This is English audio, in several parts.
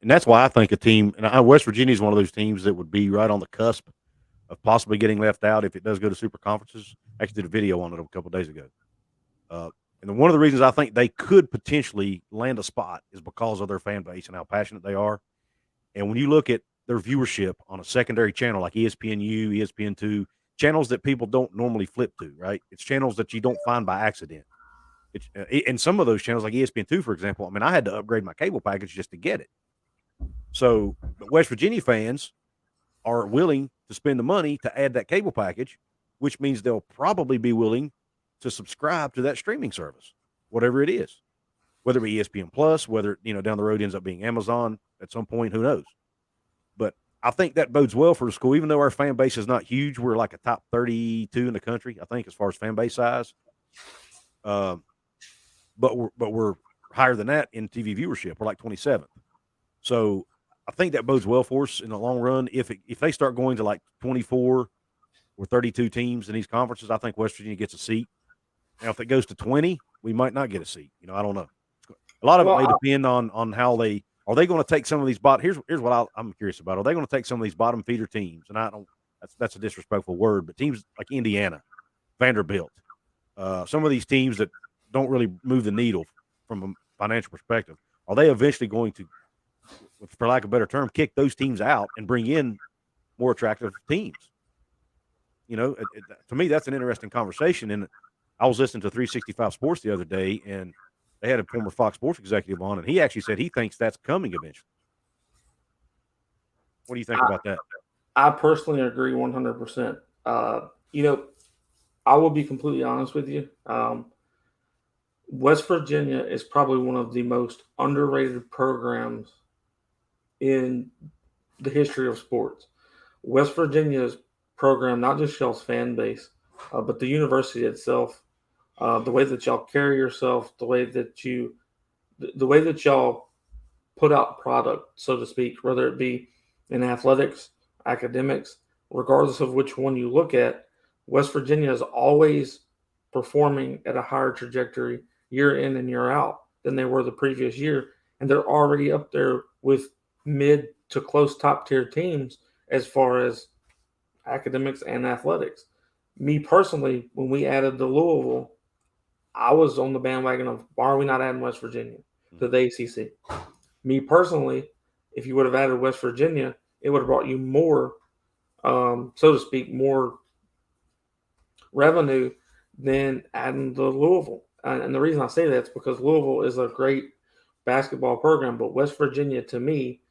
And that's why I think a team, and West Virginia is one of those teams that would be right on the cusp of possibly getting left out if it does go to super conferences. I actually did a video on it a couple of days ago. Uh, and one of the reasons I think they could potentially land a spot is because of their fan base and how passionate they are. And when you look at their viewership on a secondary channel like ESPNU, ESPN2, channels that people don't normally flip to, right? It's channels that you don't find by accident. And some of those channels, like ESPN2, for example, I mean, I had to upgrade my cable package just to get it. So, but West Virginia fans are willing to spend the money to add that cable package, which means they'll probably be willing to subscribe to that streaming service, whatever it is, whether it be ESPN Plus, whether down the road ends up being Amazon at some point, who knows? But I think that bodes well for the school, even though our fan base is not huge. We're like a top 32 in the country, I think, as far as fan base size. Um, but we're higher than that in TV viewership. We're like 27th. So I think that bodes well for us in the long run. If they start going to like 24 or 32 teams in these conferences, I think West Virginia gets a seat. Now, if it goes to 20, we might not get a seat. I don't know. A lot of it may depend on how they are. They going to take some of these bottom. Here's what I'm curious about. Are they going to take some of these bottom feeder teams? And I don't. That's a disrespectful word, but teams like Indiana, Vanderbilt, some of these teams that don't really move the needle from a financial perspective, are they eventually going to, for lack of a better term, kick those teams out and bring in more attractive teams? To me, that's an interesting conversation. And I was listening to 365 Sports the other day, and they had a former Fox Sports executive on, and he actually said he thinks that's coming eventually. What do you think about that? I personally agree 100%. I will be completely honest with you. West Virginia is probably one of the most underrated programs in the history of sports. West Virginia's program not just y'all's fan base, but the university itself, the way that y'all carry yourself, the way that y'all put out product, so to speak, whether it be in athletics, academics, regardless of which one you look at, West Virginia is always performing at a higher trajectory year in and year out than they were the previous year. And they're already up there with mid to close top tier teams as far as academics and athletics. Me personally, when we added the Louisville, I was on the bandwagon of why are we not adding West Virginia to the ACC? Me personally, if you would have added West Virginia, it would have brought you more, so to speak, more revenue than adding the Louisville. And the reason I say that is because Louisville is a great basketball program, but West Virginia, to me,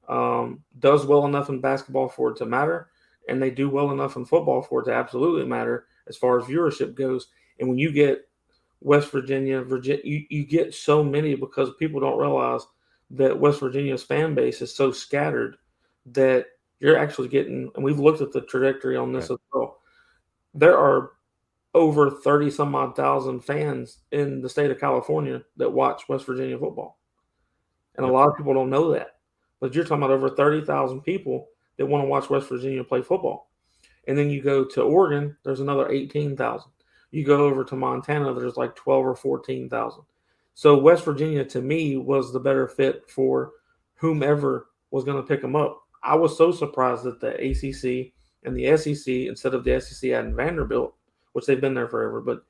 does well enough in basketball for it to matter, and they do well enough in football for it to absolutely matter as far as viewership goes. And when you get West Virginia, you get so many because people don't realize that West Virginia's fan base is so scattered that you're actually getting, and we've looked at the trajectory on this as well. There are over 30 some odd thousand fans in the state of California that watch West Virginia football. And a lot of people don't know that. But you're talking about over 30,000 people that want to watch West Virginia play football. And then you go to Oregon, there's another 18,000. You go over to Montana, there's like 12 or 14,000. So West Virginia, to me, was the better fit for whomever was going to pick them up. I was so surprised that the ACC and the SEC, instead of the SEC adding Vanderbilt, which they've been there forever, but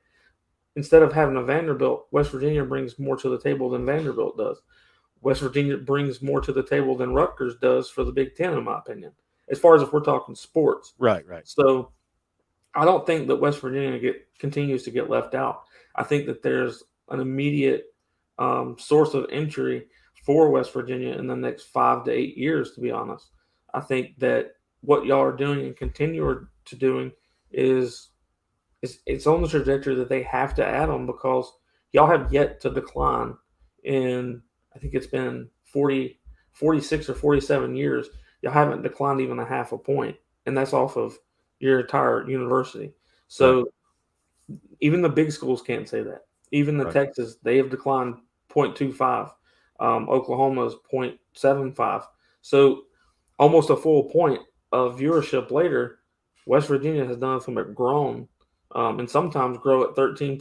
instead of having a Vanderbilt, West Virginia brings more to the table than Vanderbilt does. West Virginia brings more to the table than Rutgers does for the Big Ten, in my opinion, as far as if we're talking sports. Right. So I don't think that West Virginia continues to get left out. I think that there's an immediate source of entry for West Virginia in the next 5 to 8 years, to be honest. I think that what y'all are doing and continue to doing is it's on the trajectory that they have to add them because y'all have yet to decline in, I think it's been 46 or 47 years. Y'all haven't declined even a half a point, and that's off of your entire university. So even the big schools can't say that. Even the Texas, they have declined 0.25. Oklahoma's 0.75. So almost a full point of viewership later, West Virginia has done nothing but grown, and sometimes grow at 13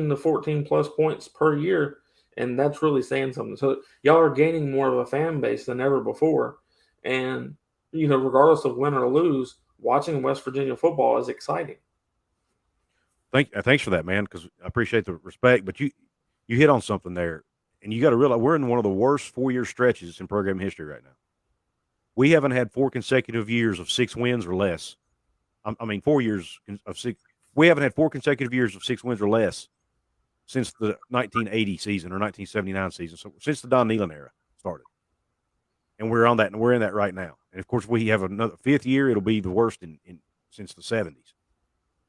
to 14 plus points per year. and that's really saying something. So y'all are gaining more of a fan base than ever before, and regardless of win or lose, watching West Virginia football is exciting. Thanks for that, man, because I appreciate the respect. But you hit on something there, and you got to realize we're in one of the worst 4-year stretches in program history right now. We haven't had 4 consecutive years of 6 wins or less. I mean, 4 years of 6. We haven't had 4 consecutive years of 6 wins or less since the 1980 season or 1979 season. So since the Don Nehlen era started, and we're on that, and we're in that right now. And of course, we have another 5th year. It'll be the worst in since the 70s,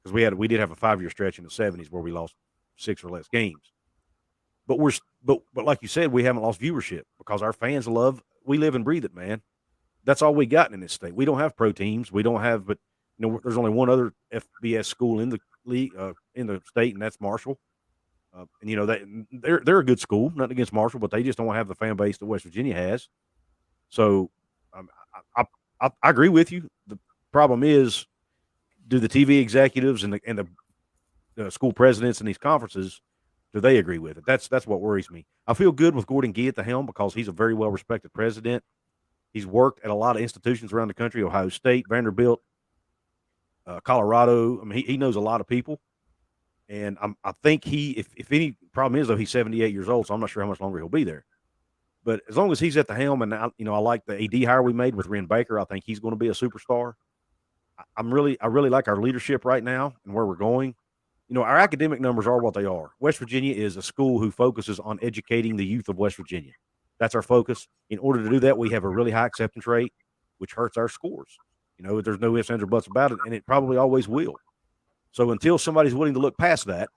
because we did have a 5-year stretch in the 70s where we lost 6 or less games. But but like you said, we haven't lost viewership because our fans we live and breathe it, man. That's all we got in this state. We don't have pro teams. We don't have, but there's only one other FBS school in the league, in the state, and that's Marshall. And that they're a good school, nothing against Marshall, but they just don't have the fan base that West Virginia has. So I agree with you. The problem is, do the TV executives and the school presidents in these conferences, do they agree with it? That's what worries me. I feel good with Gordon Gee at the helm because he's a very well respected president. He's worked at a lot of institutions around the country: Ohio State, Vanderbilt, Colorado. I mean, he knows a lot of people, and I think if any problem is, though, he's 78 years old, so I'm not sure how much longer he'll be there. But as long as he's at the helm, and I like the AD hire we made with Ren Baker, I think he's going to be a superstar. I really like our leadership right now and where we're going. Our academic numbers are what they are. West Virginia is a school who focuses on educating the youth of West Virginia. That's our focus. In order to do that, we have a really high acceptance rate, which hurts our scores. There's no ifs, ands, or buts about it, and it probably always will. So until somebody's willing to look past that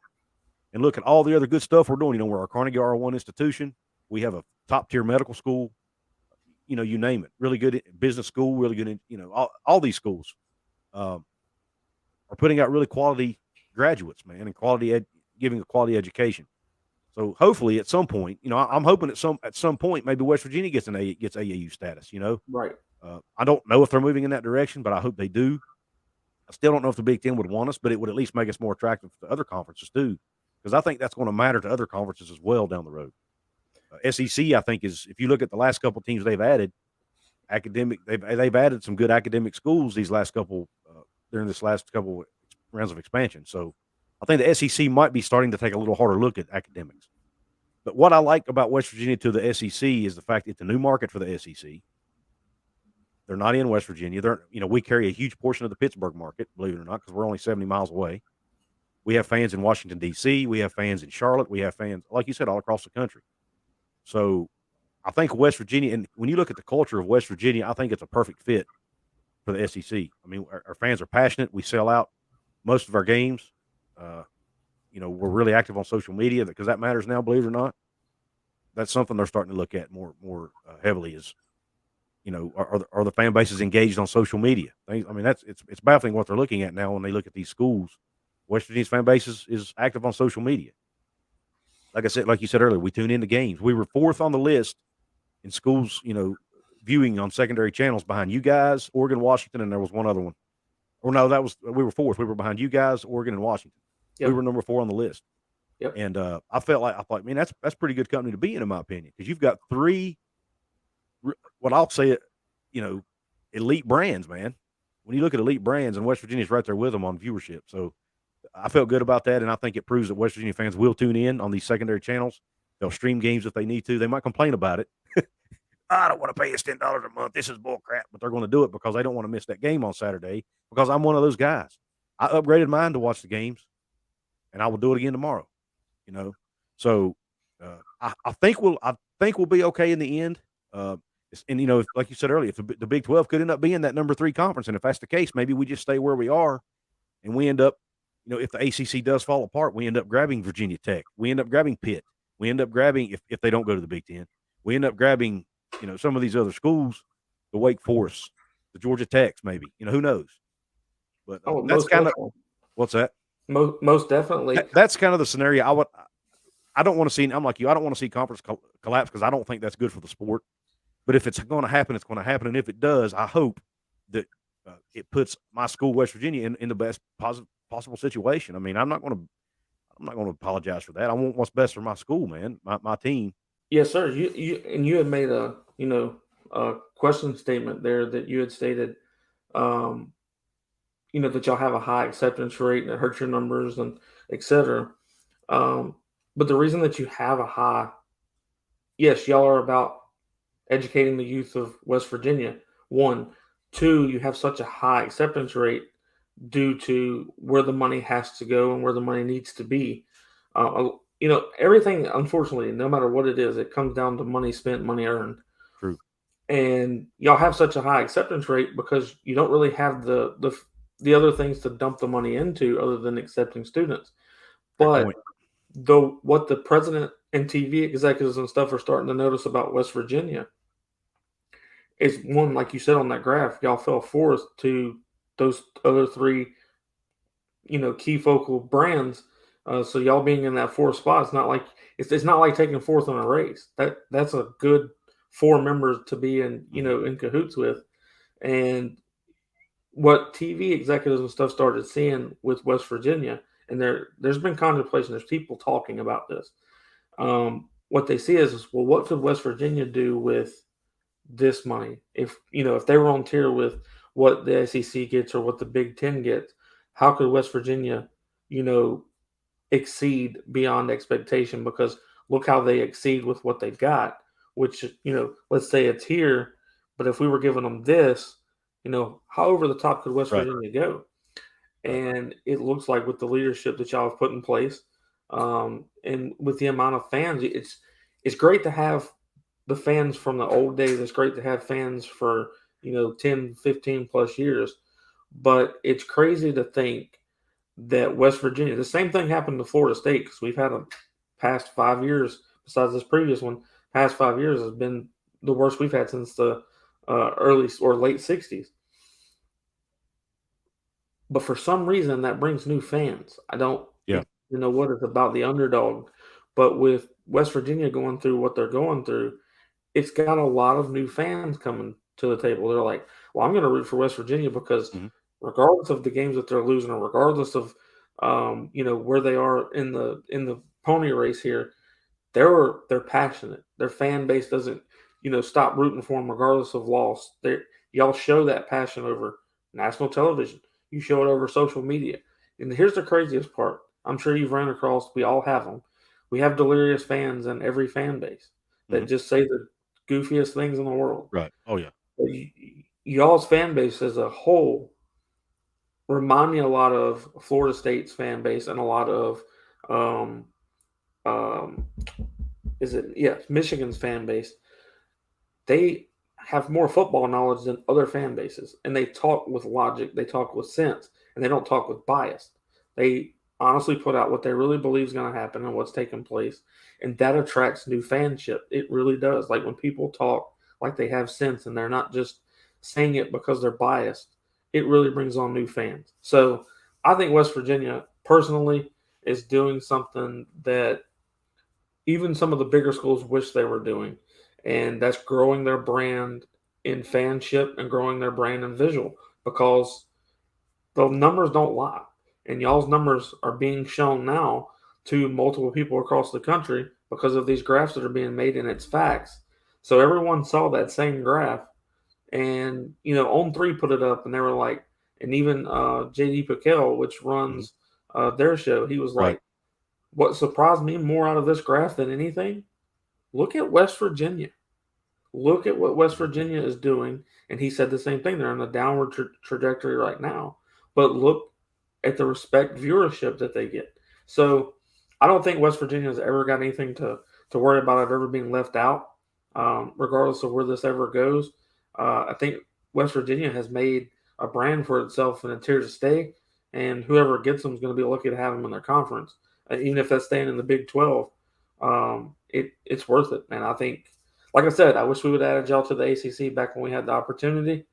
and look at all the other good stuff we're doing, we're a Carnegie R1 institution. We have a top-tier medical school. You name it. Really good business school, really good, all these schools are putting out really quality graduates, man, and giving a quality education. So hopefully at some point, I'm hoping at some point maybe West Virginia gets AAU status. Right. I don't know if they're moving in that direction, but I hope they do. I still don't know if the Big Ten would want us, but it would at least make us more attractive to other conferences too, because I think that's going to matter to other conferences as well down the road. SEC, I think, is, if you look at the last couple of teams they've added, they've added some good academic schools during this last couple rounds of expansion. So I think the SEC might be starting to take a little harder look at academics. But what I like about West Virginia to the SEC is the fact it's a new market for the SEC. They're not in West Virginia. We carry a huge portion of the Pittsburgh market, believe it or not, because we're only 70 miles away. We have fans in Washington, D.C. We have fans in Charlotte. We have fans, like you said, all across the country. So I think West Virginia, and when you look at the culture of West Virginia, I think it's a perfect fit for the SEC. I mean, our fans are passionate. We sell out most of our games. We're really active on social media because that matters now, believe it or not. That's something they're starting to look at more heavily is, are the fan bases engaged on social media? It's baffling what they're looking at now when they look at these schools. West Virginia's fan base is active on social media. Like I said, like you said earlier, we tune into games. We were 4th on the list in schools, viewing on secondary channels behind you guys, Oregon, Washington, and there was one other one. Or no, we were 4th. We were behind you guys, Oregon, and Washington. Yep. We were number 4 on the list. Yep. And I thought, man, that's pretty good company to be in my opinion, because you've got 3, what I'll say, elite brands, man. When you look at elite brands, and West Virginia's right there with them on viewership. So I felt good about that, and I think it proves that West Virginia fans will tune in on these secondary channels. They'll stream games if they need to. They might complain about it. I don't want to pay us $10 a month. This is bull crap, but they're going to do it because they don't want to miss that game on Saturday, because I'm one of those guys. I upgraded mine to watch the games, and I will do it again tomorrow. So I think we'll be okay in the end. And like you said earlier, if the Big 12 could end up being that number 3 conference, and if that's the case, maybe we just stay where we are, and we end up, if the ACC does fall apart, we end up grabbing Virginia Tech. We end up grabbing Pitt. We end up grabbing, if they don't go to the Big Ten, we end up grabbing, some of these other schools, the Wake Forest, the Georgia Techs, maybe. Who knows? But that's kind of what's that? Most definitely. That's kind of the scenario I don't want to see. I'm like you. I don't want to see conference collapse, because I don't think that's good for the sport. But if it's going to happen, it's going to happen. And if it does, I hope that it puts my school, West Virginia, in the best possible situation. I mean, I'm not going I'm not going to apologize for that. I want what's best for my school, man, my team. Yes, sir. You had made a a question statement there that you had stated, um, that y'all have a high acceptance rate and it hurts your numbers and et cetera. Um, but the reason that you have a high, yes, y'all are about educating the youth of West Virginia. One, two, you have such a high acceptance rate due to where the money has to go and where the money needs to be. Everything, unfortunately, no matter what it is, it comes down to money spent, money earned. True. And y'all have such a high acceptance rate because you don't really have the other things to dump the money into other than accepting students. Great But point. though what the president and TV executives and stuff are starting to notice about West Virginia is one, like you said on that graph, y'all fell fourth to those other three, key focal brands. So y'all being in that fourth spot, it's not like taking fourth in a race. That's a good four members to be in, in cahoots with. And what TV executives and stuff started seeing with West Virginia, and there's been contemplation, there's people talking about this. What they see is, well, what could West Virginia do with this money? If they were on tier with what the SEC gets or what the Big Ten gets, how could West Virginia, you know, exceed beyond expectation? Because look how they exceed with what they've got, which, let's say it's here, but if we were giving them this, how over the top could West Right. Virginia go? Right. And it looks like with the leadership that y'all have put in place, and with the amount of fans, it's great to have the fans from the old days. It's great to have fans for 10, 15 plus years. But it's crazy to think that West Virginia, the same thing happened to Florida State, because we've had a past 5 years, besides this previous one, past 5 years has been the worst we've had since the early or late 60s. But for some reason, that brings new fans. I don't Yeah. know what it's about the underdog, but with West Virginia going through what they're going through, it's got a lot of new fans coming to the table. They're like, well, I'm going to root for West Virginia because Hmm. regardless of the games that they're losing, or regardless of where they are in the pony race here, they're passionate. Their fan base doesn't stop rooting for them regardless of loss. Y'all show that passion over national television. You show it over social media. And here's the craziest part. I'm sure you've run across. We all have them. We have delirious fans in every fan base Hmm. that just say the goofiest things in the world. Right. Oh yeah. But y'all's fan base as a whole remind me a lot of Florida State's fan base and a lot of um, um, Michigan's fan base. They have more football knowledge than other fan bases, and they talk with logic, they talk with sense, and they don't talk with bias. They honestly put out what they really believe is going to happen and what's taking place, and that attracts new fanship. It really does. Like when people talk like they have sense and they're not just saying it because they're biased, it really brings on new fans. So I think West Virginia personally is doing something that even some of the bigger schools wish they were doing, and that's growing their brand in fanship and growing their brand in visual, because the numbers don't lie, and y'all's numbers are being shown now to multiple people across the country because of these graphs that are being made, and it's facts. So everyone saw that same graph, and On3 put it up, and they were like, and even JD Piquel, which Hmm. runs their show, he was Right. like, what surprised me more out of this graph than anything, look at West Virginia. Look at what West Virginia is doing. And he said the same thing. They're on a downward trajectory right now. But look at the respect viewership that they get. So I don't think West Virginia has ever got anything to worry about of ever being left out, regardless of where this ever goes. I think West Virginia has made a brand for itself and it's here to stay. And whoever gets them is going to be lucky to have them in their conference. Even if that's staying in the Big 12, it's worth it, man. I think, like I said, I wish we would have added y'all to the ACC back when we had the opportunity.